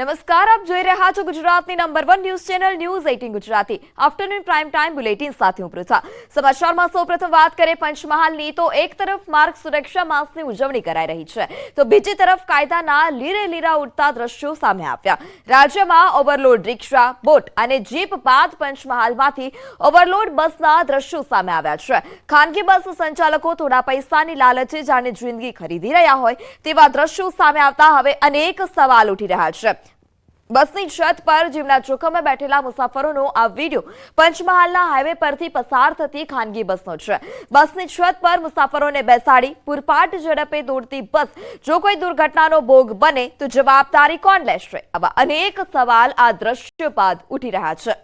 નમસ્કાર, આપ જોઈ રહ્યા છો ગુજરાતની number 1 news channel news 18 Gujarati afternoon prime time bulletin સાથે હું પૃથા. સમાચારમાં સૌપ્રથમ વાત કરીએ પંચમહાલની તો એક તરફ માર્ગ સુરક્ષા માસની ઉજવણી કરાઈ રહી છે તો બીજી તરફ કાયદાના લીરે લીરા ઉડતા દ્રશ્યો સામે આવ્યા. રાજ્યમાં ઓવરલોડ રિક્ષા, બોટ અને જીપ બાદ પંચમહાલમાંથી ઓવરલોડ બસના દ્રશ્યો સામે આવ્યા છે. ખાનગી બસ સંચાલકો થોડા પૈસાની લાલચે જાણે જિંદગી ખરીદી રહ્યા હોય તેવા દ્રશ્યો સામે આવતા હવે અનેક સવાલ ઉઠી રહ્યા છે. બસની છત પર જીવના જોખમે બેઠેલા મુસાફરોનો આ વિડીયો પંચમહાલના હાઈવે પરથી પસાર થતી ખાનગી બસનો છે. બસની છત પર મુસાફરોને બેસાડી પૂરપાટ ઝડપે દોડતી બસ જો કોઈ દુર્ઘટનાનો ભોગ બને તો જવાબદારી કોણ લેશે? આવા અનેક સવાલ આ દ્રશ્ય બાદ ઉઠી રહ્યા છે.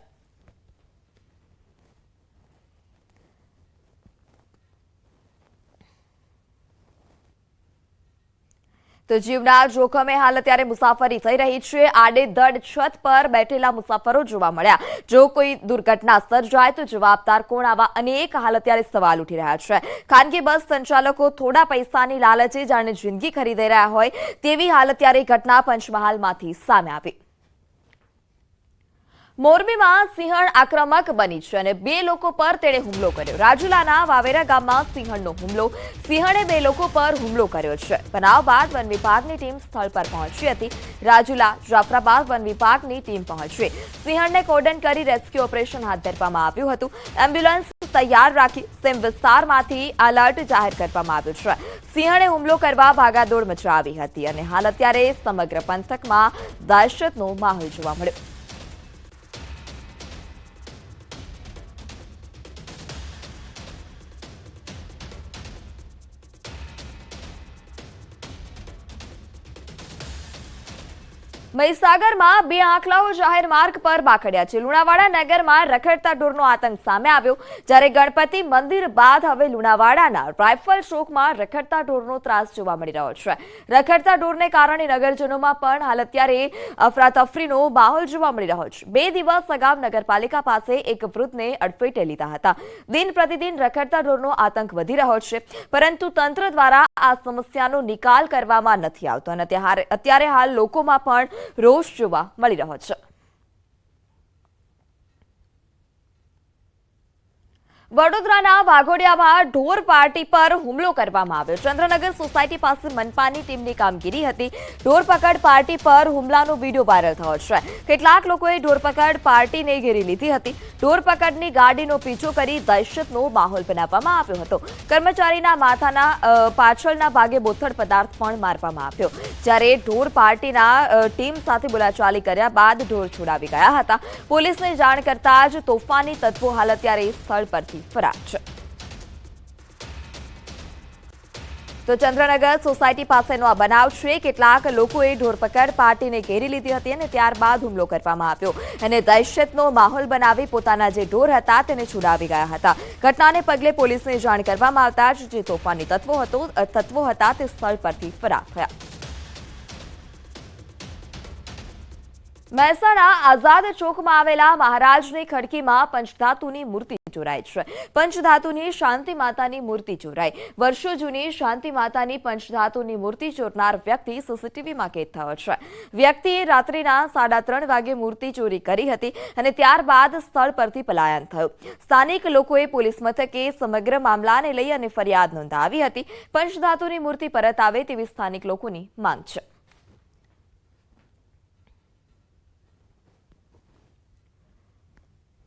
તો જીવના જોખમે હાલ અત્યારે મુસાફરી થઈ રહી છે. આડેધડ છત પર બેઠેલા મુસાફરો જોવા મળ્યા. જો કોઈ દુર્ઘટના સર્જાય તો જવાબદાર કોણ? આવા અનેક હાલ અત્યારે સવાલ ઉઠી રહ્યા છે. ખાનગી બસ સંચાલકો થોડા પૈસાની લાલચે જાણે જિંદગી ખરીદી રહ્યા હોય તેવી હાલ અત્યારે ઘટના પંચમહાલમાંથી સામે આવી. મોરબીમાં સિંહણ આક્રમક બની છે અને 2 લોકો પર તેણે હુમલો કર્યો. રાજુલાના વાવેરા ગામમાં સિંહણનો હુમલો. સિંહણે 2 લોકો પર હુમલો કર્યો છે. બનાવ બાદ વન વિભાગની ટીમ સ્થળ પર પહોંચી હતી. રાજુલા જાફરાબાદ વન વિભાગની ટીમ પહોંચી સિંહણને કોર્ડન કરી રેસ્ક્યુ ઓપરેશન હાથ ધરવામાં આવ્યું હતું. એમ્બ્યુલન્સ તૈયાર રાખી સીમ વિસ્તારમાંથી એલર્ટ જાહેર કરવામાં આવ્યું છે. સિંહણે હુમલો કરવા ભાગાદોડ મચાવી હતી અને હાલ અત્યારે સમગ્ર પંથકમાં દહેશતનો માહોલ જોવા મળ્યો. મહીસાગરમાં 2 આંખલાઓ જાહેર માર્ગ પર બાખડ્યા છે. લુણાવાડા નગરમાં રખડતા ઢોરનો આતંક સામે આવ્યો. જ્યારે ગણપતિ મંદિર બાદ હવે લુણાવાડાના રાઇફલ ચોકમાં રખડતા ઢોરનો ત્રાસ જોવા મળી રહ્યો છે. રખડતા ઢોરને કારણે નગરજનોમાં પણ હાલ અત્યારે અફરાતફરીનો માહોલ જોવા મળી રહ્યો છે. 2 દિવસ અગાઉ નગરપાલિકા પાસે એક વૃદ્ધને અડફેટે લીધા હતા. દિન પ્રતિદિન રખડતા ઢોરનો આતંક વધી રહ્યો છે, પરંતુ તંત્ર દ્વારા આ સમસ્યાનો નિકાલ કરવામાં નથી આવતો અને અત્યારે હાલ લોકોમાં પણ રોષ જોવા મળી રહ્યો છે. વડોદરાના વાઘોડિયામાં ઢોર પાર્ટી પર હુમલો કરવામાં આવ્યો. ચંદ્રનગર સોસાયટી પાસે મનપાની ટીમની કામગીરી હતી. ઢોર પકડ પાર્ટી પર હુમલાનો વિડીયો વાયરલ થયો છે. કેટલાક લોકોએ ઢોર પકડ પાર્ટીને ઘેરી લીધી હતી. ઢોર પકડની ગાડીનો પીછો કરી દહેશતનો માહોલ બનાવવામાં આવ્યો હતો. કર્મચારીના માથાના પાછળના ભાગે બોથડ પદાર્થ પણ મારવામાં આવ્યો. જ્યારે ઢોર પાર્ટીના ટીમ સાથે બોલાચાલી કર્યા બાદ ઢોર છોડાવી ગયા હતા. પોલીસને જાણ કરતા જ તોફાની તત્વો હાલ અત્યારે સ્થળ પરથી ફરાર છે. તો ચંદ્રનગર સોસાયટી પાસેનો આ બનાવ છે. કેટલાક લોકોએ ઢોરપકડ પાર્ટીને ઘેરી લીધી હતી અને ત્યારબાદ હુમલો કરવામાં આવ્યો અને દહેશતનો માહોલ બનાવી પોતાના જે ઢોર હતા તેને છોડાવી ગયા હતા. ઘટનાને પગલે પોલીસને જાણ કરવામાં આવતા જ જે તોફાની તત્વો હતા તે સ્થળ પરથી ફરાર થયા. મહેસાણા આઝાદ ચોકમાં આવેલા મહારાજની ખડકીમાં પંચધાતુની મૂર્તિ ચોરાઈ છે. પંચધાતુની શાંતિ માતાની મૂર્તિ ચોરાઈ. વર્ષો જૂની શાંતિ માતાની પંચધાતુની મૂર્તિ ચોરનાર વ્યક્તિ સીસીટીવીમાં કેદ થયો છે. વ્યક્તિએ રાત્રિના 3:30 વાગે મૂર્તિ ચોરી કરી હતી અને ત્યારબાદ સ્થળ પરથી પલાયન થયું. સ્થાનિક લોકોએ પોલીસ મથકે સમગ્ર મામલાને લઈ અને ફરિયાદ નોંધાવી હતી. પંચધાતુની મૂર્તિ પરત આવે તેવી સ્થાનિક લોકોની માંગ છે.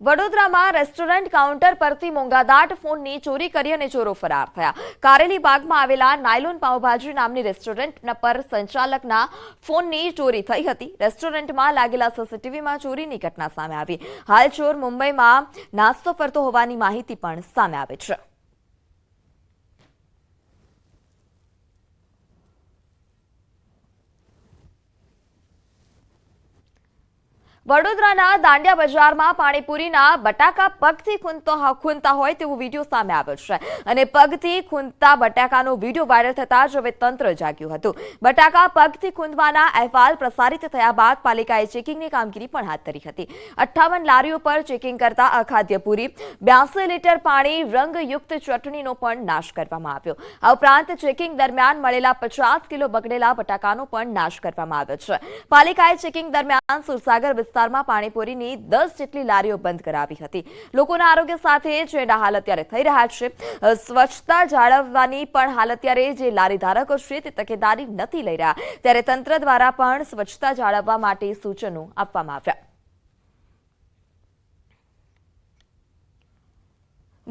વડોદરામાં રેસ્ટોરન્ટ કાઉન્ટર પરથી મોંઘાદાટ ફોનની ચોરી કરી અને ચોરો ફરાર થયા. કારેલી બાગમાં આવેલા નાયલોન પાવભાજી નામની રેસ્ટોરન્ટ પર સંચાલકના ફોનની ચોરી થઈ હતી. રેસ્ટોરન્ટમાં લાગેલા સીસીટીવીમાં ચોરીની ઘટના સામે આવી. હાલ ચોર મુંબઈમાં નાસ્તો કરતો હોવાની માહિતી પણ સામે આવે છે. વડોદરાના દાંડિયા બજારમાં પાણીપુરીના બટાકા પગથી ખૂંદતા હોય તેવો વિડીયો સામે આવ્યો છે અને પગથી ખૂંદતા બટાકાનો વિડીયો વાયરલ થતા જ હવે તંત્ર જાગ્યું હતું. બટાકા પગથી ખૂંદવાના અહેવાલ પ્રસારિત થયા બાદ પાલિકાએ ચેકિંગની કામગીરી પણ હાથ ધરી હતી. 58 લારીઓ પર ચેકિંગ કરતા અખાદ્ય પૂરી, 82 લીટર પાણી, રંગયુક્ત ચટણીનો પણ નાશ કરવામાં આવ્યો. આ ઉપરાંત ચેકિંગ દરમિયાન મળેલા 50 કિલો બગડેલા બટાકાનો પણ નાશ કરવામાં આવ્યો છે. પાલિકાએ ચેકિંગ દરમિયાન સુરસાગર વિસ્તારમાં પાણીપુરીની 10 જેટલી લારીઓ બંધ કરાવી હતી. લોકોના આરોગ્ય સાથે જેના હાલ અત્યારે થઈ રહ્યા છે. સ્વચ્છતા જાળવવાની પણ હાલ અત્યારે જે લારી ધારકો છે તે તકેદારી નથી લઈ રહ્યા, ત્યારે તંત્ર દ્વારા પણ સ્વચ્છતા જાળવવા માટે સૂચનો આપવામાં આવ્યા.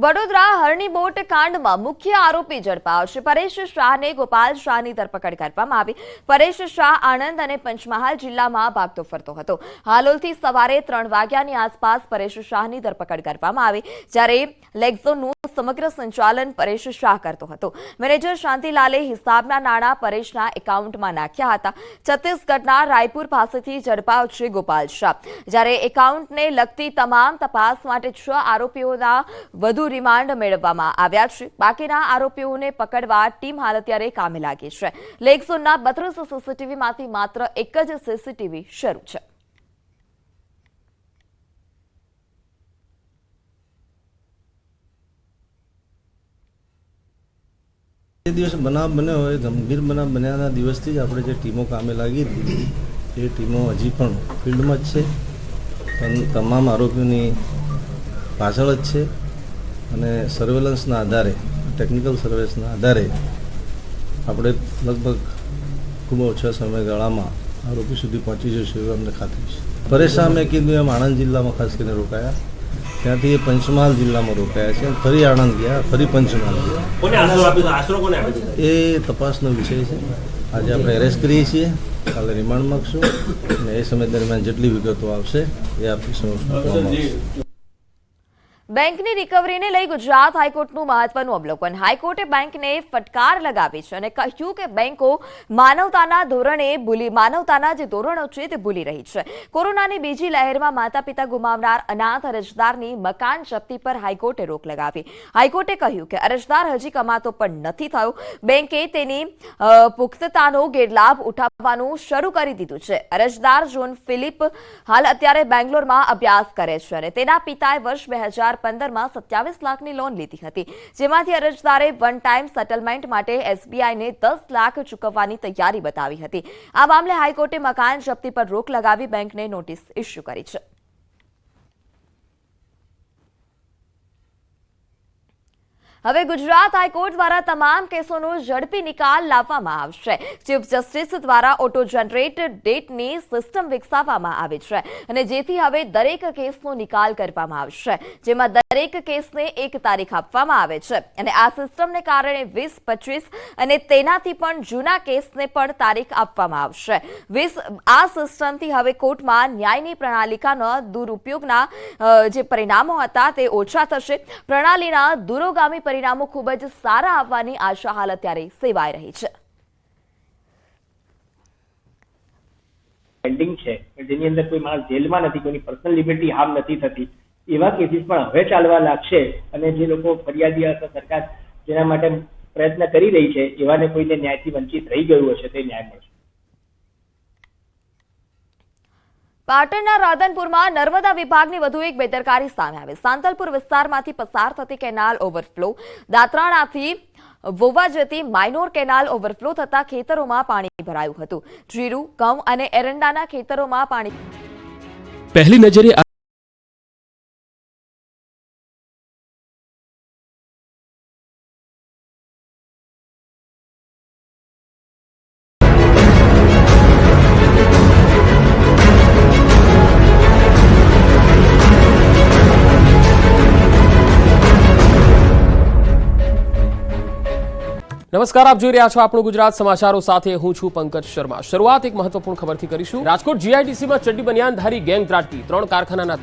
વડોદરા હરણી બોટ કાંડમાં મુખ્ય આરોપી ઝડપાયો છે. પરેશ શાહને ગોપાલ શાહની ધરપકડ કરવામાં આવી. પરેશ શાહ આણંદ અને પંચમહાલ જિલ્લામાં ભાગતો ફરતો હતો. હાલોલથી સવારે 3 વાગ્યાની આસપાસ પરેશ શાહની ધરપકડ કરવામાં આવી, જ્યારે લેક્ઝોનનું સમગ્ર સંચાલન પરેશ શાહ કરતો હતો. મેનેજર શાંતિલાલે હિસાબના નાણાં પરેશના એકાઉન્ટમાં નાખ્યા હતા. છત્તીસગઢના રાયપુર પાસેથી ઝડપાયો છે ગોપાલ શાહ, જ્યારે એકાઉન્ટને લગતી તમામ તપાસ માટે 6 આરોપીઓના વધુ રિમાન્ડ મેળવવામાં આવ્યા છે. બાકીના આરોપીઓને પકડવા ટીમ હાલ અત્યારે કામે લાગી છે. લેક્ઝોનના 32 સીસીટીવીમાંથી માત્ર એક જ સીસીટીવી શરૂ છે. દિવસ બનાવ બન્યો હોય, ગંભીર બનાવ બન્યાના દિવસથી જ આપણે જે ટીમો કામે લાગી હતી એ ટીમો હજી પણ ફિલ્ડમાં જ છે, પણ તમામ આરોપીઓની પાછળ જ છે અને સર્વેલન્સના આધારે, ટેકનિકલ સર્વેલન્સના આધારે આપણે લગભગ ખૂબ ઓછા સમયગાળામાં આરોપી સુધી પહોંચી જશે એવું અમને ખાતરી છે. પરેશાન મેં કીધું એમ આણંદ જિલ્લામાં ખાસ કરીને રોકાયા, ત્યાંથી એ પંચમહાલ જિલ્લામાં રોકાયા છે, ફરી આણંદ ગયા, ફરી પંચમહાલ ગયા. એ તપાસનો વિષય છે. આજે આપણે એરેસ્ટ કરીએ છીએ, કાલે રિમાન્ડ માંગશું અને એ સમય દરમિયાન જેટલી વિગતો આવશે એ આપણી સમક્ષ મૂકવામાં આવશે. બેંકની રિકવરીને લઈ ગુજરાત હાઈકોર્ટનું મહત્વનું અવલોકન. હાઈકોર્ટે બેંકને ફટકાર લગાવી છે અને કહ્યું કે બેંકો માનવતાના જે ધોરણો છે તે ભૂલી રહી છે. કોરોનાની બીજી લહેરમાં માતા પિતા ગુમાવનાર અનાથ અરજદારની મકાન જપ્તી પર હાઈકોર્ટે રોક લગાવી. હાઈકોર્ટે કહ્યું કે અરજદાર હજી કમાતો પણ નથી થયો. બેંકે તેની પુખ્તતાનો ગેરલાભ ઉઠાવવાનું શરૂ કરી દીધું છે. અરજદાર જોન ફિલિપ હાલ અત્યારે બેંગ્લોરમાં અભ્યાસ કરે છે અને તેના પિતાએ વર્ષ 2015માં 27 લાખની લોન લીધી હતી, જેમાંથી અરજદારે વન ટાઈમ સેટલમેન્ટ માટે એસબીઆઈને 10 લાખ ચૂકવવાની તૈયારી બતાવી હતી. આ મામલે હાઈકોર્ટે મકાન જપ્તી પર રોક લગાવી બેંકને નોટિસ ઇસ્યુ કરી છે. હવે ગુજરાત હાઈકોર્ટ દ્વારા તમામ કેસોનો ઝડપી નિકાલ લાવવામાં આવશે. ચીફ જસ્ટિસ દ્વારા ઓટો જનરેટ ડેટની સિસ્ટમ વિકસાવવામાં આવી છે અને જેથી હવે દરેક કેસનો નિકાલ કરવામાં આવશે, જેમાં દરેક કેસને એક તારીખ આપવામાં આવે છે અને આ સિસ્ટમને કારણે 20, 25 અને તેનાથી પણ જૂના કેસને પણ તારીખ આપવામાં આવશે. આ સિસ્ટમથી હવે કોર્ટમાં ન્યાયની પ્રણાલિકાના દુરુપયોગના જે પરિણામો હતા તે ઓછા થશે. પ્રણાલીના દૂરોગામી પરિણામો ખૂબ જ સારા આવવાની આશા હાલ અત્યારે સેવાઈ રહી છે. પેન્ડિંગ છે જેની અંદર કોઈ માણસ જેલમાં નથી, કોઈની પર્સનલ લિબર્ટી હાર્મ નથી થતી, એવા કેસીસ પણ હવે ચાલવા લાગશે અને જે લોકો ફરિયાદી અથવા સરકાર જેના માટે પ્રયત્ન કરી રહી છે એવાને કોઈને ન્યાયથી વંચિત રહી ગયું હશે તે ન્યાય મળશે. પાટણના રાધનપુરમાં નર્મદા વિભાગની વધુ એક બેદરકારી સામે આવી. સાંતલપુર વિસ્તારમાંથી પસાર થતી કેનાલ ઓવરફ્લો, દાત્રાણાથી વોવા જતી માઇનોર કેનાલ ઓવરફ્લો થતા ખેતરોમાં પાણી ભરાયું હતું. જીરું, ઘઉં અને એરંડાના ખેતરોમાં પાણી પહેલી નજરે નમસ્કાર, આપ જોઈ રહ્યા છો આપણું ગુજરાત સમાચારો સાથે હું છું પંકજ શર્મા. શરૂઆત એક મહત્વપૂર્ણ ખબરથી કરીશું. રાજકોટ જીઆઈડીસીમાં ચડ્ડી બનિયાનધારી ગેંગ ત્રાટકી, 3 કારખાનાના.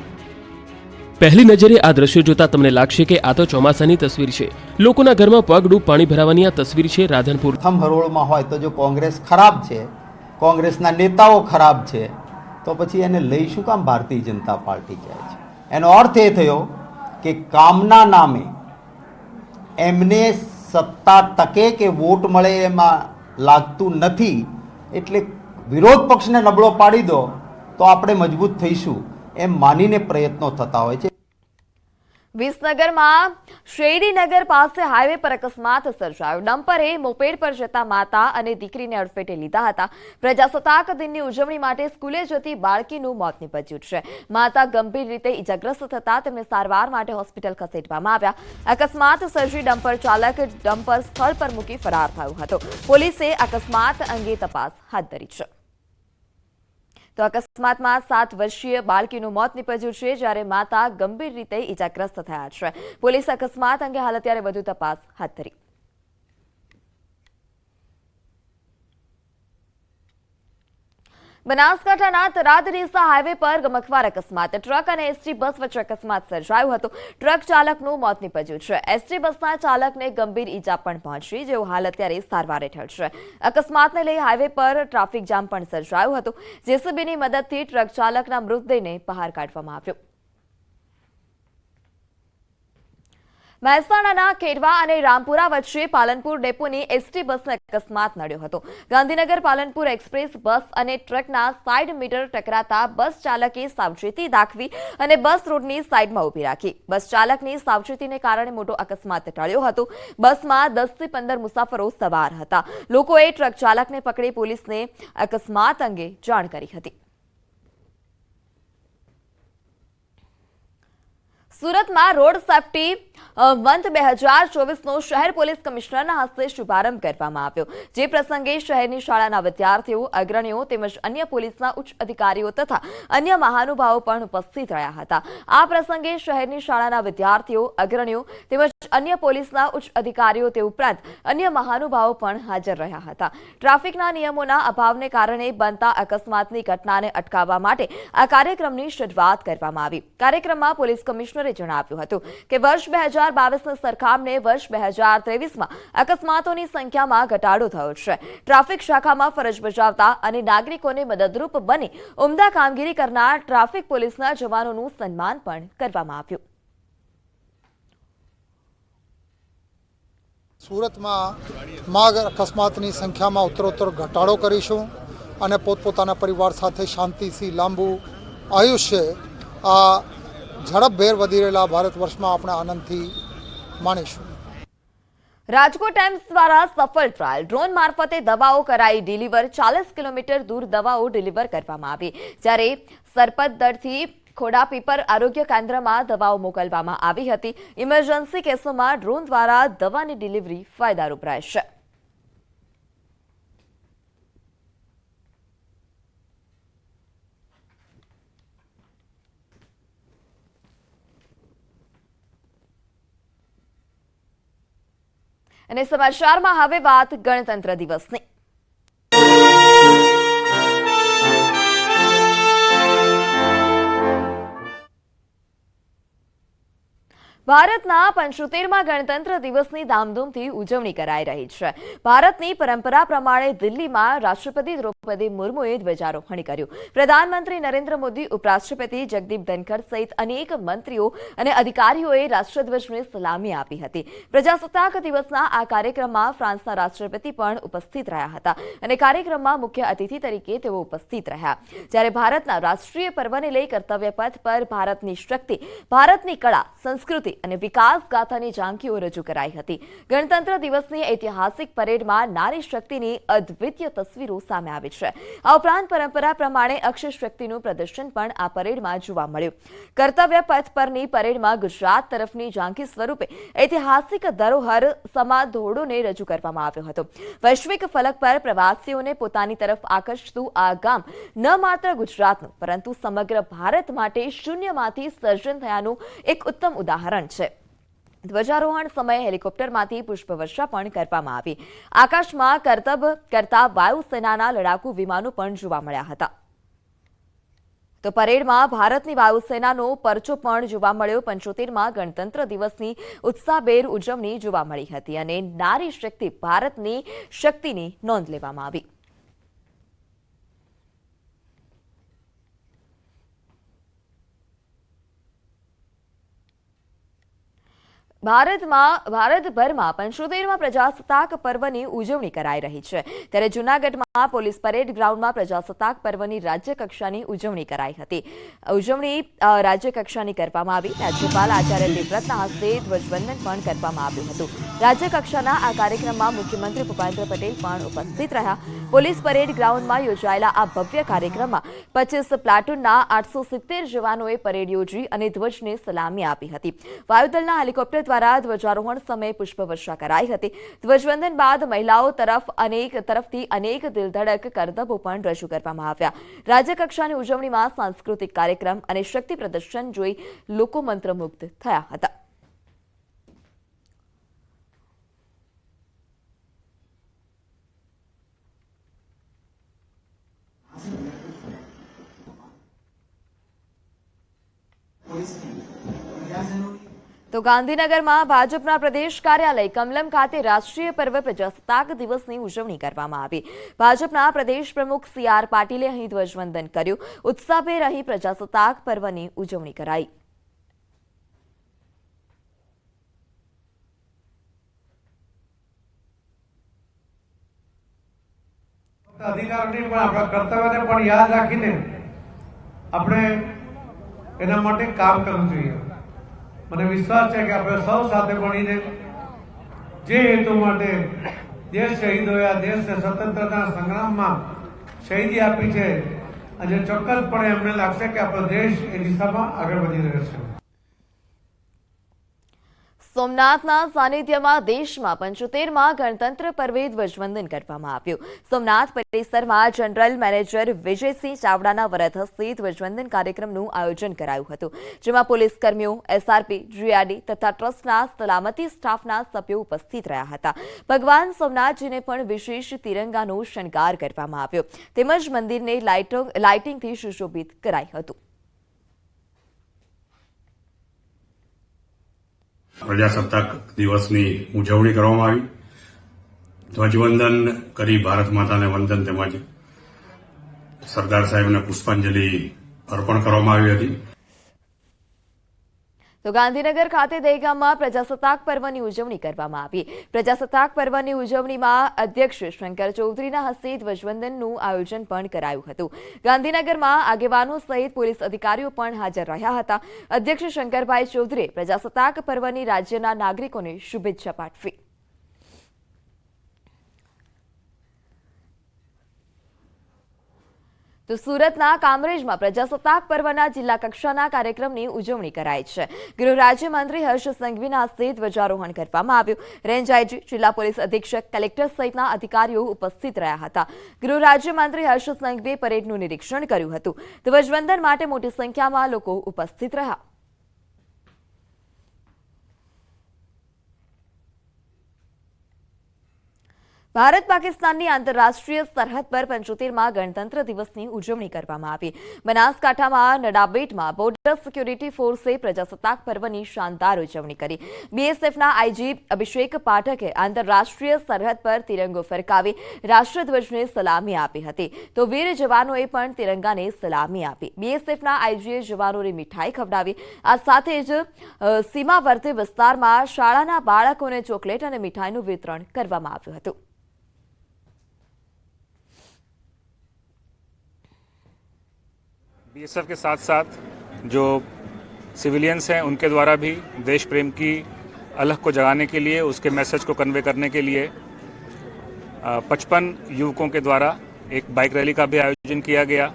પહેલી નજરે આ દ્રશ્યો જોતા તમને લાગશે કે આ તો ચોમાસાની તસવીર છે. લોકોના ઘરમાં પગડૂબ પાણી ભરાવાની આ તસવીર છે રાધનપુર. પ્રથમ હરોળમાં હોય તો જો કોંગ્રેસ ખરાબ છે, કોંગ્રેસના નેતાઓ ખરાબ છે, તો પછી એને લઈ શું કામ ભારતીય જનતા પાર્ટી જાય છે? એનો અર્થ એ થયો કે કામના નામે એમને સત્તા ટકે કે વોટ મળે એમાં લાગતું નથી, એટલે વિરોધ પક્ષને નબળો પાડી દો તો આપણે મજબૂત થઈશું એમ માનીને પ્રયત્નો થતા હોય છે. વિસનગરમાં શેરડીનગર પાસે હાઈવે પર અકસ્માત સર્જાયો. ડમ્પરે મોપેડ પર જતા માતા અને દીકરીને અડફેટે લીધા હતા. પ્રજાસત્તાક દિનની ઉજવણી માટે સ્કૂલે જતી બાળકીનું મોત નીપજ્યું છે. માતા ગંભીર રીતે ઇજાગ્રસ્ત થતા તેમને સારવાર માટે હોસ્પિટલ ખસેડવામાં આવ્યા. અકસ્માત સર્જી ડમ્પર ચાલક ડમ્પર સ્થળ પર મૂકી ફરાર થયો હતો. પોલીસે અકસ્માત અંગે તપાસ હાથ ધરી છે. તો અકસ્માતમાં 7 વર્ષીય બાળકીનું મોત નીપજ્યું છે, જ્યારે માતા ગંભીર રીતે ઇજાગ્રસ્ત થયા છે. પોલીસે અકસ્માત અંગે હાલ અત્યારે વધુ તપાસ હાથ ધરી. બનાસકાંઠાના થરાદ-ડીસા હાઈવે પર ગમખ્વાર અકસ્માત. ટ્રક અને એસટી બસ વચ્ચે અકસ્માત સર્જાયો હતો. ટ્રક ચાલકનું મોત નીપજ્યું છે. એસટી બસના ચાલકને ગંભીર ઈજા પણ પહોંચી, જેઓ હાલ અત્યારે સારવાર હેઠળ છે. અકસ્માતને લઈ હાઈવે પર ટ્રાફિક જામ પણ સર્જાયો હતો. જેસીબીની મદદથી ટ્રક ચાલકના મૃતદેહને બહાર કાઢવામાં આવ્યો. મહેસાણાના ખેડવા અને રામપુરા વચ્ચે પાલનપુર ડેપોની એસટી બસને અકસ્માત નડ્યો હતો. ગાંધીનગર પાલનપુર એક્સપ્રેસ બસ અને ટ્રકના સાઇડ મીટર ટકરાતા બસ ચાલકે સાવચેતી દાખવી અને બસ રોડની સાઇડમાં ઊભી રાખી. બસ ચાલકની સાવચેતીને કારણે મોટો અકસ્માત ટળ્યો હતો. બસમાં 10 થી 15 મુસાફરો સવાર હતા. લોકોએ ટ્રક ચાલકને પકડી પોલીસને અકસ્માત અંગે જાણ કરી હતી. સુરતમાં રોડ સેફટી મંથ 2024નો શહેર પોલીસ કમિશનરના હસ્તે શુભારંભ કરવામાં આવ્યો. જે પ્રસંગે શહેરની શાળાના વિદ્યાર્થીઓ, અગ્રણીઓ તેમજ અન્ય પોલીસના ઉચ્ચ અધિકારીઓ તથા અન્ય મહાનુભાવો પણ ઉપસ્થિત રહ્યા હતા. આ પ્રસંગે શહેરની શાળાના વિદ્યાર્થીઓ, અગ્રણીઓ તેમજ અન્ય પોલીસના ઉચ્ચ અધિકારીઓ તે ઉપરાંત અન્ય મહાનુભાવો પણ હાજર રહ્યા હતા. ટ્રાફિકના નિયમોના અભાવને કારણે બનતા અકસ્માતની ઘટનાને અટકાવવા માટે આ કાર્યક્રમની શરૂઆત કરવામાં આવી. કાર્યક્રમમાં પોલીસ કમિશનરે જણાવ્યું હતું કે વર્ષ 2022ની સરખામણે વર્ષ 2023માં અકસ્માતોની સંખ્યામાં ઘટાડો થયો છે. ટ્રાફિક શાખામાં ફરજ બજાવતા અને નાગરિકોને મદદરૂપ બની ઉમદા કામગીરી કરનાર ટ્રાફિક પોલીસના જવાનોનું સન્માન પણ કરવામાં આવ્યું. સુરતમાં માર્ગ અકસ્માતની સંખ્યામાં ઉત્તરોત્તર ઘટાડો કરીશું અને પોતપોતાના પરિવાર સાથે શાંતિથી લાંબુ આયુષ્ય આ ઝડપભેર વધી રહેલા ભારત વર્ષમાં આપણે આનંદથી માણીશું. રાજકોટ ટાઈમ્સ દ્વારા સફળ ટ્રાયલ. ડ્રોન મારફતે દવાઓ કરાઈ ડિલિવર. 40 કિલોમીટર દૂર દવાઓ ડિલિવર કરવામાં આવી. જ્યારે સરપતદરથી ખોડાપીપર આરોગ્ય કેન્દ્રમાં દવાઓ મોકલવામાં આવી હતી. ઇમરજન્સી કેસોમાં ડ્રોન દ્વારા દવાની ડિલિવરી ફાયદારૂપ રહેશે. અને સમાચારમાં હવે વાત ગણતંત્ર દિવસની. ભારતના 75મા ગણતંત્ર દિવસની ધામધૂમથી ઉજવણી કરાઈ રહી છે. ભારતની પરંપરા પ્રમાણે દિલ્હીમાં રાષ્ટ્રપતિ દ્રૌપદી મુર્મુએ ધ્વજારોહણ કર્યું. પ્રધાનમંત્રી નરેન્દ્ર મોદી, ઉપરાષ્ટ્રપતિ જગદીપ ધનખડ સહિત અનેક મંત્રીઓ અને અધિકારીઓએ રાષ્ટ્રધ્વજને સલામી આપી હતી. પ્રજાસત્તાક દિવસના આ કાર્યક્રમમાં ફ્રાન્સના રાષ્ટ્રપતિ પણ ઉપસ્થિત રહ્યા હતા અને કાર્યક્રમમાં મુખ્ય અતિથિ તરીકે તેઓ ઉપસ્થિત રહ્યા. જ્યારે ભારતના રાષ્ટ્રીય પર્વને લઈ કર્તવ્ય પથ પર ભારતની શક્તિ, ભારતની કળા, સંસ્કૃતિ અને વિકાસ ગાથાની ઝાંખીઓ રજૂ કરાઈ હતી. ગણતંત્ર દિવસની ઐતિહાસિક પરેડમાં નારી શક્તિની અદ્વિતીય તસવીરો સામે આવી છે. આ ઉપરાંત પરંપરા પ્રમાણે અક્ષય શક્તિનું પ્રદર્શન પણ આ પરેડમાં જોવા મળ્યું. કર્તવ્ય પથ પરની પરેડમાં ગુજરાત તરફની ઝાંખી સ્વરૂપે ઐતિહાસિક ધરોહર સમા ધોરડોને રજૂ કરવામાં આવ્યો હતો. વૈશ્વિક ફલક પર પ્રવાસીઓને પોતાની તરફ આકર્ષતું આ ગામ ન માત્ર ગુજરાતનું પરંતુ સમગ્ર ભારત માટે શૂન્યમાંથી સર્જન થયાનું એક ઉત્તમ ઉદાહરણ છે. ધ્વજારોહણ સમયે હેલિકોપ્ટરમાંથી પુષ્પવર્ષા પણ કરવામાં આવી. આકાશમાં કરતબ કરતા વાયુસેનાના લડાકુ વિમાનો પણ જોવા મળ્યા હતા. તો પરેડમાં ભારતની વાયુસેનાનો પરચો પણ જોવા મળ્યો. 75મા ગણતંત્ર દિવસની ઉત્સાહભેર ઉજવણી જોવા મળી હતી અને નારી શક્તિ, ભારતની શક્તિની નોંધ લેવામાં આવી. ભારતભરમાં 75મા પ્રજાસત્તાક પર્વની ઉજવણી કરાઈ રહી છે, ત્યારે જૂનાગઢમાં પોલીસ પરેડ ગ્રાઉન્ડમાં પ્રજાસત્તાક પર્વની રાજ્યકક્ષાની ઉજવણી કરાઈ હતી. ઉજવણી રાજ્યકક્ષાની કરવામાં આવી. રાજ્યપાલ આચાર્ય દેવવ્રતના હસ્તે ધ્વજવંદન પણ કરવામાં આવ્યું હતું. રાજ્યકક્ષાના આ કાર્યક્રમમાં મુખ્યમંત્રી ભૂપેન્દ્ર પટેલ પણ ઉપસ્થિત રહ્યા. પોલીસ પરેડ ગ્રાઉન્ડમાં યોજાયેલા આ ભવ્ય કાર્યક્રમમાં 25 પ્લાટૂનના 870 જવાનોએ પરેડ યોજી અને ધ્વજને સલામી આપી હતી. વાયુદળના હેલિકોપ્ટર દ્વારા ધ્વજારોહણ સમયે પુષ્પવર્ષા કરાઈ હતી. ધ્વજવંદન બાદ મહિલાઓ તરફથી અનેક દિલધડક કરતબો પણ રજૂ કરવામાં આવ્યા. રાજ્યકક્ષાની ઉજવણીમાં સાંસ્કૃતિક કાર્યક્રમ અને શક્તિ પ્રદર્શન જોઈ લોકો મંત્રમુગ્ધ થયા હતા. તો ગાંધીનગરમાં ભાજપના પ્રદેશ કાર્યાલય કમલમ ખાતે રાષ્ટ્રીય પર્વ પ્રજાસત્તાક દિવસની ઉજવણી કરવામાં આવી. ભાજપના પ્રદેશ પ્રમુખ CR પાટીલે અહીં ધ્વજવંદન કર્યું. ઉત્સાહભેર અહીં પ્રજાસત્તાક પર્વની ઉજવણી કરાઈ. અધિકારોની પણ આપણા કર્તવ્યને પણ યાદ રાખીને આપણે એના માટે કામ કરવું જોઈએ. મને વિશ્વાસ છે કે આપણે સૌ સાથે મળીને જે હેતુ માટે દેશ શહીદ હોયા, દેશને સ્વતંત્રતા સંગ્રામમાં શહીદી આપી છે, આજે ચોક્કસપણે એમને લાગશે કે આપણો દેશ એ દિશામાં આગળ વધી રહ્યો છે. સોમનાથના સાનિધ્યમાં દેશમાં 75મા ગણતંત્ર પર્વે ધ્વજવંદન કરવામાં આવ્યું. સોમનાથ પરિસરમાં જનરલ મેનેજર વિજયસિંહ ચાવડાના વરદ હસ્તે ધ્વજવંદન કાર્યક્રમનું આયોજન કરાયું હતું, જેમાં પોલીસ કર્મીઓ, SRP, GRD તથા ટ્રસ્ટના સલામતી સ્ટાફના સભ્યો ઉપસ્થિત રહ્યા હતા. ભગવાન સોમનાથજીને પણ વિશેષ તિરંગાનો શણગાર કરવામાં આવ્યો, તેમજ મંદિરને લાઇટિંગથી સુશોભિત કરાયું હતું. પ્રજાસત્તાક દિવસની ઉજવણી કરવામાં આવી. ધ્વજવંદન કરી ભારત માતાને વંદન તેમજ સરદાર સાહેબને પુષ્પાંજલિ અર્પણ કરવામાં આવી હતી. તો ગાંધીનગર ખાતે દહેગામમાં પ્રજાસત્તાક પર્વની ઉજવણી કરવામાં આવી. પ્રજાસત્તાક પર્વની ઉજવણીમાં અધ્યક્ષ શંકર ચૌધરીના હસ્તે ધ્વજવંદનનું આયોજન પણ કરાયું હતું. ગાંધીનગરમાં આગેવાનો સહિત પોલીસ અધિકારીઓ પણ હાજર રહ્યા હતા. અધ્યક્ષ શંકરભાઈ ચૌધરીએ પ્રજાસત્તાક પર્વની રાજ્યના નાગરિકોને શુભેચ્છા પાઠવી. તો સુરતના કામરેજમાં પ્રજાસત્તાક પર્વના જિલ્લા કક્ષાના કાર્યક્રમની ઉજવણી કરાઈ છે. ગૃહ રાજ્યમંત્રી હર્ષ સંઘવીના હસ્તે ધ્વજારોહણ કરવામાં આવ્યું. રેન્જ આઈજી, જિલ્લા પોલીસ અધિક્ષક, કલેક્ટર સહિતના અધિકારીઓ ઉપસ્થિત રહ્યા હતા. ગૃહ રાજ્યમંત્રી હર્ષ સંઘવીએ પરેડનું નિરીક્ષણ કર્યું હતું. ધ્વજવંદન માટે મોટી સંખ્યામાં લોકો ઉપસ્થિત રહ્યા. ભારત પાકિસ્તાનની આંતરરાષ્ટ્રીય સરહદ પર 75મા ગણતંત્ર દિવસની ઉજવણી કરવામાં આવી. બનાસકાંઠામાં નડાબેટમાં બોર્ડર સિક્યુરિટી ફોર્સે પ્રજાસત્તાક પર્વની શાનદાર ઉજવણી કરી. BSFના IG અભિષેક પાઠકે આંતરરાષ્ટ્રીય સરહદ પર તિરંગો ફરકાવી રાષ્ટ્રધ્વજને સલામી આપી હતી, તો વીર જવાનોએ પણ તિરંગાને સલામી આપી. BSFના IGએ જવાનોને મીઠાઈ ખવડાવી. આ સાથે જ સીમાવર્તી વિસ્તારમાં શાળાના બાળકોને ચોકલેટ અને મીઠાઈનું વિતરણ કરવામાં આવ્યું હતું. BSF के साथ साथ जो सिविलियंस हैं उनके द्वारा भी देश प्रेम की अलख को जगाने के लिए, उसके मैसेज को कन्वे करने के लिए 55 युवकों के द्वारा एक बाइक रैली का भी आयोजन किया गया,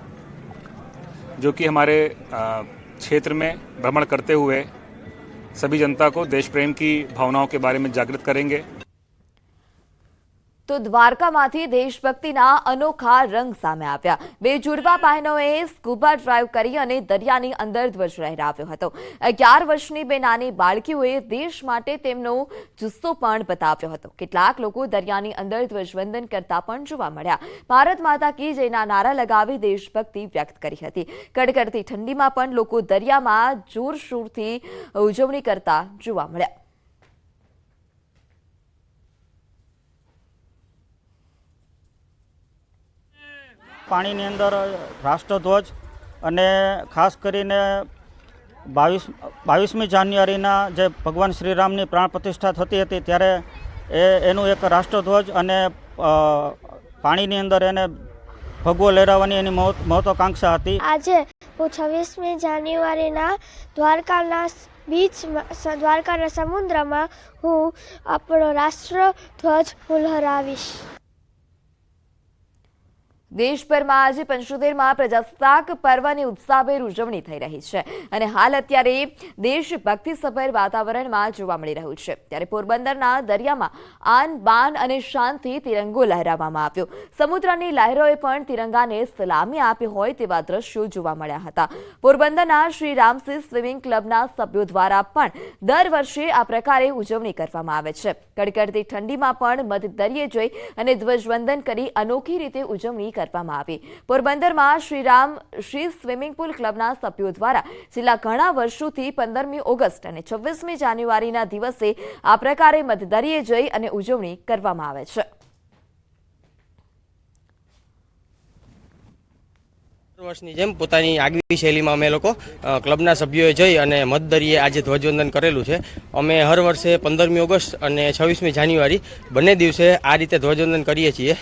जो कि हमारे क्षेत्र में भ्रमण करते हुए सभी जनता को देश प्रेम की भावनाओं के बारे में जागृत करेंगे. તો દ્વારકામાંથી દેશભક્તિના અનોખા રંગ સામે આવ્યા. બે જુડવા બહેનોએ સ્કૂબા ડ્રાઈવ કરી અને દરિયાની અંદર ધ્વજ લહેરાવ્યો હતો. 11 વર્ષની બે નાની બાળકીઓએ દેશ માટે તેમનો જુસ્સો પણ બતાવ્યો હતો. કેટલાક લોકો દરિયાની અંદર ધ્વજવંદન કરતા પણ જોવા મળ્યા. ભારત માતા કી જયના નારા લગાવી દેશભક્તિ વ્યક્ત કરી હતી. કડકડતી ઠંડીમાં પણ લોકો દરિયામાં જોરશોરથી ઉજવણી કરતા જોવા મળ્યા. પાણીની અંદર રાષ્ટ્રધ્વજ અને ખાસ કરીને બાવીસમી જાન્યુઆરીના જે ભગવાન શ્રીરામની પ્રાણ પ્રતિષ્ઠા થતી હતી ત્યારે એનું એક રાષ્ટ્રધ્વજ અને પાણીની અંદર એને ભગવો લહેરાવવાની એની મહત્વાકાંક્ષા હતી. આજે હું 26મી જાન્યુઆરીના દ્વારકાના દ્વારકાના સમુદ્રમાં હું આપણો રાષ્ટ્રધ્વજ હું લહેરાવીશ. દેશભરમાં આજે 75માં પ્રજાસત્તાક પર્વની ઉત્સાહભેર ઉજવણી થઈ રહી છે અને હાલ અત્યારે દેશભક્તિસભર વાતાવરણમાં જોવા મળી રહ્યું છે. ત્યારે પોરબંદરના દરિયામાં આન બાન અને શાનથી તિરંગો લહેરાવવામાં આવ્યો. સમુદ્રની લહેરોએ પણ તિરંગાને સલામી આપી હોય તેવા દ્રશ્યો જોવા મળ્યા હતા. પોરબંદરના શ્રી રામસી સ્વિમિંગ ક્લબના સભ્યો દ્વારા પણ દર વર્ષે આ પ્રકારે ઉજવણી કરવામાં આવે છે. કડકડતી ઠંડીમાં પણ મધદરિયે જઈ અને ધ્વજવંદન કરી અનોખી રીતે ઉજવણી કરવામાં આવી. પોરબંદરમાં શ્રી સ્વિમિંગ પુલ ક્લબના સભ્યો દ્વારા છેલ્લા ઘણા વર્ષોથી 15મી ઓગસ્ટ અને 26મી જાન્યુઆરીના દિવસે આ પ્રકારે મધદરિયે જઈ અને ઉજવણી કરવામાં આવે છે. વર્ષની જેમ પોતાની આગવી શૈલીમાં અમે લોકો ક્લબના સભ્યોએ જઈ અને મધદરિયે આજે ધ્વજવંદન કરેલું છે. અમે હર વર્ષે 15મી ઓગસ્ટ અને 26મી જાન્યુઆરી બંને દિવસે આ રીતે ધ્વજવંદન કરીએ છીએ.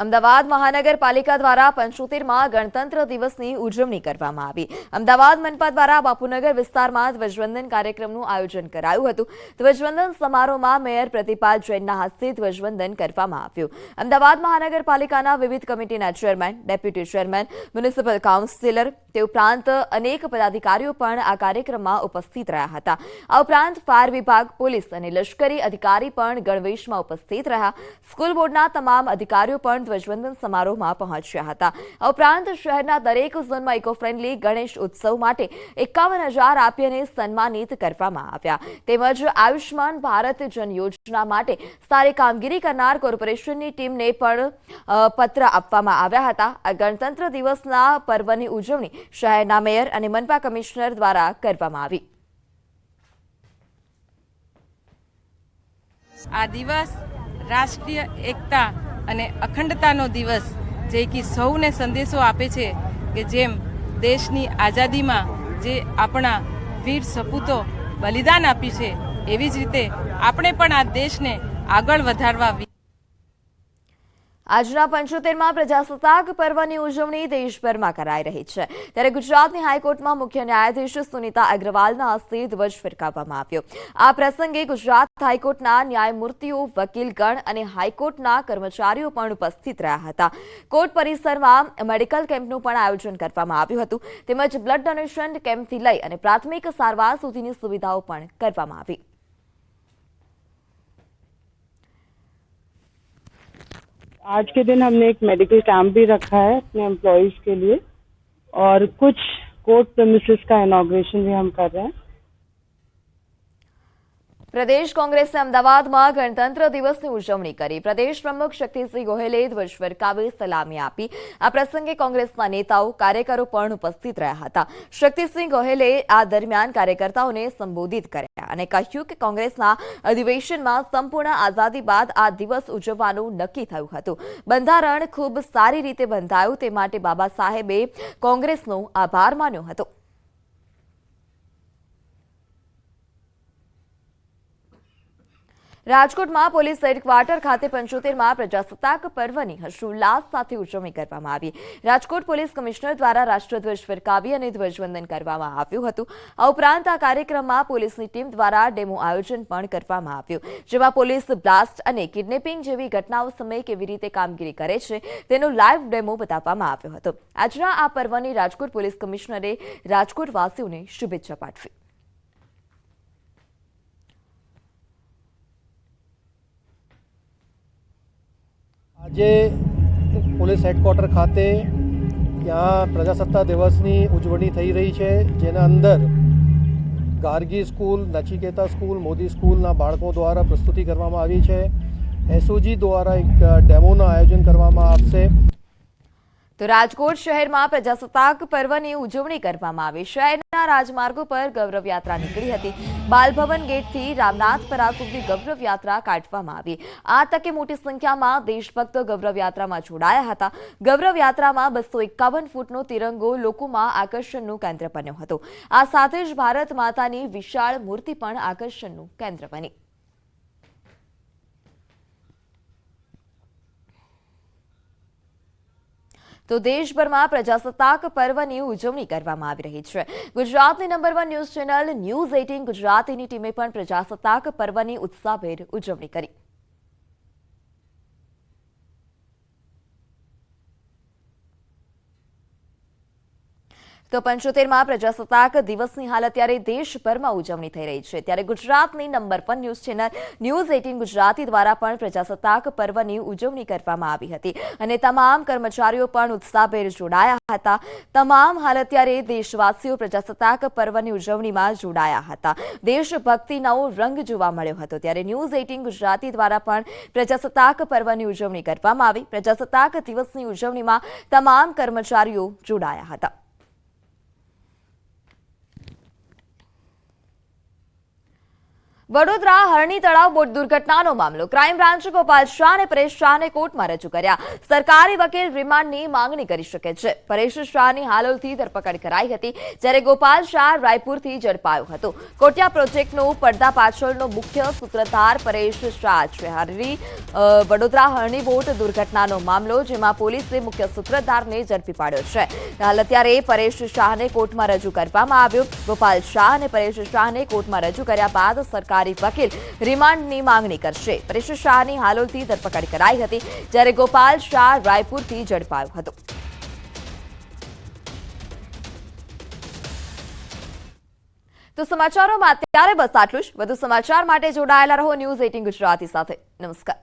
અમદાવાદ મહાનગરપાલિકા દ્વારા 75માં ગણતંત્ર દિવસની ઉજવણી કરવામાં આવી. અમદાવાદ મનપા દ્વારા બાપુનગર વિસ્તારમાં ધ્વજવંદન કાર્યક્રમનું આયોજન કરાયું હતું. ધ્વજવંદન સમારોહમાં મેયર પ્રતિપાલ જૈનના હસ્તે ધ્વજવંદન કરવામાં આવ્યું. અમદાવાદ મહાનગરપાલિકાના વિવિધ કમિટીના chairman, deputy chairman, municipal councillor તે ઉપરાંત અનેક પદાધિકારીઓ પણ આ કાર્યક્રમમાં ઉપસ્થિત રહ્યા હતા. આ ઉપરાંત ફાયર વિભાગ, પોલીસ અને લશ્કરી અધિકારી પણ ગણવેશમાં ઉપસ્થિત રહ્યા. સ્કૂલ બોર્ડના તમામ અધિકારીઓ પણ ધ્વજવંદન સમારોહમાં પહોંચ્યા હતા. આ ઉપરાંત શહેરના દરેક ઝોનમાં ઇકો ફ્રેન્ડલી ગણેશ ઉત્સવ માટે 51,000 આપી અને સન્માનિત કરવામાં આવ્યા. તેમજ આયુષ્માન ભારત જન યોજના માટે સારી કામગીરી કરનાર કોર્પોરેશનની ટીમને પણ પત્ર આપવામાં આવ્યા હતા. આ ગણતંત્ર દિવસના પર્વની ઉજવણી શહેરના મેયર અને મનપા કમિશનર દ્વારા કરવામાં આવી. આ દિવસ રાષ્ટ્રીય એકતા અને અખંડતાનો દિવસ જે કે સૌને સંદેશો આપે છે કે જેમ દેશની આઝાદીમાં જે આપણા વીર સપૂતો બલિદાન આપ્યું છે એવી જ રીતે આપણે પણ આ દેશને આગળ વધારવા. આજના 75માં પ્રજાસત્તાક પર્વની ઉજવણી દેશભરમાં કરાઈ રહી છે. ત્યારે ગુજરાતની હાઈકોર્ટમાં મુખ્ય ન્યાયાધીશ સુનીતા અગ્રવાલના હસ્તે ધ્વજ ફરકાવવામાં આવ્યો. આ પ્રસંગે ગુજરાત હાઈકોર્ટના ન્યાયમૂર્તિઓ, વકીલગણ અને હાઈકોર્ટના કર્મચારીઓ પણ ઉપસ્થિત રહ્યા હતા. કોર્ટ પરિસરમાં મેડિકલ કેમ્પનું પણ આયોજન કરવામાં આવ્યું હતું. તેમજ બ્લડ ડોનેશન કેમ્પથી લઈ અને પ્રાથમિક સારવાર સુધીની સુવિધાઓ પણ કરવામાં આવી. आज के दिन हमने एक मेडिकल कैंप भी रखा है अपने एम्प्लॉयज के लिए और कुछ कोर्ट प्रेमिसेस का इनॉग्रेशन भी हम कर रहे हैं. પ્રદેશ કોંગ્રેસે અમદાવાદમાં ગણતંત્ર દિવસની ઉજવણી કરી. પ્રદેશ પ્રમુખ શક્તિસિંહ ગોહિલે ધ્વજ ફરકાવી સલામી આપી. આ પ્રસંગે કોંગ્રેસના નેતાઓ, કાર્યકરો પણ ઉપસ્થિત રહ્યા હતા. શક્તિસિંહ ગોહિલે આ દરમિયાન કાર્યકર્તાઓને સંબોધિત કર્યા અને કહ્યું કે કોંગ્રેસના અધિવેશનમાં સંપૂર્ણ આઝાદી બાદ આ દિવસ ઉજવવાનું નક્કી થયું હતું. બંધારણ ખૂબ સારી રીતે બંધાયું તે માટે બાબા સાહેબે કોંગ્રેસનો આભાર માન્યો હતો. રાજકોટમાં પોલીસ હેડક્વાર્ટર ખાતે 75માં પ્રજાસત્તાક પર્વની હર્ષોલ્લાસ સાથે ઉજવણી કરવામાં આવી. રાજકોટ પોલીસ કમિશનર દ્વારા રાષ્ટ્રધ્વજ ફરકાવી અને ધ્વજવંદન કરવામાં આવ્યું હતું. આ ઉપરાંત આ કાર્યક્રમમાં પોલીસની ટીમ દ્વારા ડેમો આયોજન પણ કરવામાં આવ્યું, જેમાં પોલીસ બ્લાસ્ટ અને કિડનેપિંગ જેવી ઘટનાઓ સમયે કેવી રીતે કામગીરી કરે છે તેનો લાઈવ ડેમો બતાવવામાં આવ્યો હતો. આજના આ પર્વની રાજકોટ પોલીસ કમિશનરે રાજકોટવાસીઓને શુભેચ્છા પાઠવી. આજે પોલીસ હેડક્વાર્ટર ખાતે ત્યાં પ્રજાસત્તાક દિવસની ઉજવણી થઈ રહી છે, જેના અંદર ગાર્ગી સ્કૂલ, નચિકેતા સ્કૂલ, મોદી સ્કૂલના બાળકો દ્વારા પ્રસ્તુતિ કરવામાં આવી છે. એસઓજી દ્વારા એક ડેમોનું આયોજન કરવામાં આવશે. તો રાજકોટ શહેરમાં પ્રજાસત્તાક પર્વની ઉજવણી કરવામાં આવી. શહેરના રાજમાર્ગો પર ગૌરવ યાત્રા નીકળી હતી. બાલભવન ગેટથી રામનાથપરા સુધી ગૌરવ યાત્રા કાઢવામાં આવી. આ તકે મોટી સંખ્યામાં દેશભક્તો ગૌરવ યાત્રામાં જોડાયા હતા. ગૌરવ યાત્રામાં 251 ફૂટનો તિરંગો લોકોમાં આકર્ષણનું કેન્દ્ર બન્યો હતો. આ સાથે જ ભારત માતાની વિશાળ મૂર્તિ પણ આકર્ષણનું કેન્દ્ર બની. તો દેશભરમાં પ્રજાસત્તાક પર્વની ઉજવણી કરવામાં આવી રહી છે. ગુજરાતની નંબર 1 ન્યૂઝ ચેનલ ન્યૂઝ 18 ગુજરાતીની ટીમે પણ પ્રજાસત્તાક પર્વની ઉત્સાહભેર ઉજવણી કરી. તો 75માં પ્રજાસત્તાક દિવસની હાલ અત્યારે દેશભરમાં ઉજવણી થઈ રહી છે. ત્યારે ગુજરાતની number 1 news channel news 18 Gujarati દ્વારા પણ પ્રજાસત્તાક પર્વની ઉજવણી કરવામાં આવી હતી અને તમામ કર્મચારીઓ પણ ઉત્સાહભેર જોડાયા હતા. તમામ હાલ અત્યારે દેશવાસીઓ પ્રજાસત્તાક પર્વની ઉજવણીમાં જોડાયા હતા. દેશભક્તિનો રંગ જોવા મળ્યો હતો. ત્યારે ન્યૂઝ 18 ગુજરાતી દ્વારા પણ પ્રજાસત્તાક પર્વની ઉજવણી કરવામાં આવી. પ્રજાસત્તાક દિવસની ઉજવણીમાં તમામ કર્મચારીઓ જોડાયા હતા. વડોદરા હરણી તળાવ બોટ દુર્ઘટનાનો મામલો. ક્રાઇમ બ્રાન્ચે ગોપાલ શાહ અને પરેશ શાહને કોર્ટમાં રજૂ કર્યા. સરકારી વકીલ રિમાન્ડની માંગણી કરી શકે છે. પરેશ શાહની હાલોલથી ધરપકડ કરાઈ હતી, જ્યારે ગોપાલ શાહ રાયપુરથી ઝડપાયો હતો. કોટિયા પ્રોજેક્ટનો પડદા પાછળનો મુખ્ય સૂત્રધાર પરેશ શાહ છે. વડોદરા હરણી બોટ દુર્ઘટનાનો મામલો, જેમાં પોલીસે મુખ્ય સૂત્રધારને ઝડપી પાડ્યો છે. હાલ અત્યારે પરેશ શાહને કોર્ટમાં રજૂ કરવામાં આવ્યો. ગોપાલ શાહ અને પરેશ શાહને કોર્ટમાં રજૂ કર્યા બાદ સરકાર વકીલ રિમાન્ડની માંગણી કરશે. પરેશ શાહની હાલોલથી ધરપકડ કરાઈ હતી, જ્યારે ગોપાલ શાહ રાયપુરથી ઝડપાયો હતો. તો સમાચારોમાં અત્યારે બસ આટલું જ. વધુ સમાચાર માટે જોડાયેલા રહો ન્યૂઝ 18 ગુજરાતી સાથે. નમસ્કાર.